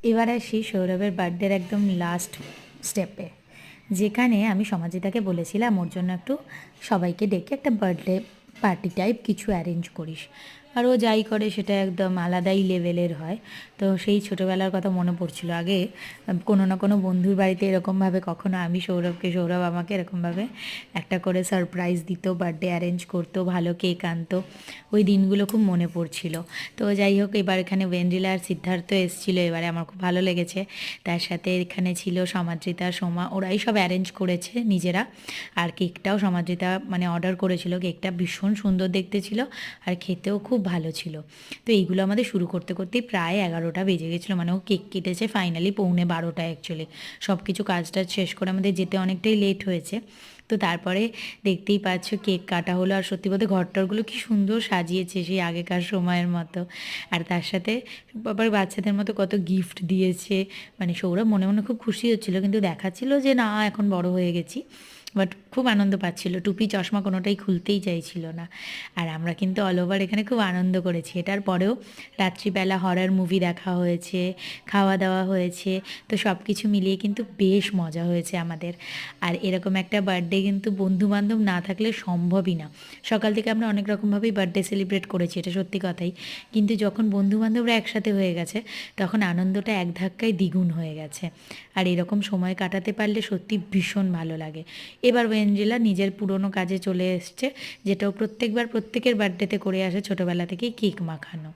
এবার আসি সৌরভের বার্থডের একদম লাস্ট স্টেপে, যেখানে আমি সমাজিতাকে বলেছিলাম ওর জন্য একটু সবাইকে ডেকে একটা বার্থডে পার্টি টাইপ কিছু অ্যারেঞ্জ করিস। আর ও যাই করে সেটা একদম আলাদাই লেভেলের হয়। তো সেই ছোটোবেলার কথা মনে পড়ছিল। আগে কোনো না কোনো বন্ধুর বাড়িতে এরকমভাবে কখনো আমি সৌরভকে, সৌরভ আমাকে এরকমভাবে একটা করে সারপ্রাইজ দিত, বার্থডে অ্যারেঞ্জ করতো, ভালো কেক আনতো। ওই দিনগুলো খুব মনে পড়ছিল। তো যাই হোক, এবার এখানে ওয়েন্দ্রিলা আর সিদ্ধার্থ এসেছিলো, এবারে আমার খুব ভালো লেগেছে। তার সাথে এখানে ছিল সমাদ্রিতা, সোমা, ওরাই সব অ্যারেঞ্জ করেছে নিজেরা। আর কেকটাও সমাদ্রিতা মানে অর্ডার করেছিল, কেকটা ভীষণ সুন্দর দেখতে ছিল আর খেতেও খুব ভালো ছিল। তো এইগুলো আমাদের শুরু করতে করতেই প্রায় 11টা বেজে গেছিলো, মানে ও কেক কেটেছে ফাইনালি 11:45 অ্যাকচুয়ালি। সব কিছু কাজ টাজ শেষ করে আমাদের যেতে অনেকটাই লেট হয়েছে। তো তারপরে দেখতেই পাচ্ছ কেক কাটা হলো, আর সত্যি বলতে ঘরটরগুলো কি সুন্দর সাজিয়েছে সেই আগেকার সময়ের মতো। আর তার সাথে আবার বাচ্চাদের মতো কত গিফট দিয়েছে, মানে সৌরভ মনে মনে খুব খুশি হচ্ছিল, কিন্তু দেখাচ্ছিল যে না এখন বড় হয়ে গেছি। বাট খুব আনন্দ পাচ্ছিল, টুপি চশমা কোনোটাই খুলতেই চাইছিল না। আর আমরা কিন্তু অল ওভার এখানে খুব আনন্দ করেছি। এটার পরেও রাত্রিবেলা হরর মুভি দেখা হয়েছে, খাওয়া দাওয়া হয়েছে। তো সব কিছু মিলিয়ে কিন্তু বেশ মজা হয়েছে আমাদের। আর এরকম একটা বার্থডে কিন্তু বন্ধুবান্ধব না থাকলে সম্ভবই না। সকাল থেকে আমরা অনেক রকমভাবেই বার্থডে সেলিব্রেট করেছি, এটা সত্যি কথাই। কিন্তু যখন বন্ধুবান্ধবরা একসাথে হয়ে গেছে তখন আনন্দটা এক ধাক্কায় দ্বিগুণ হয়ে গেছে। আর এরকম সময় কাটাতে পারলে সত্যি ভীষণ ভালো লাগে। এবার ওয়েঞ্জেলা নিজের পুরনো কাজে চলে এসছে, যেটাও প্রত্যেকবার প্রত্যেকের বার্থডেতে করে আসে ছোটোবেলা থেকেই, কেক মাখানো।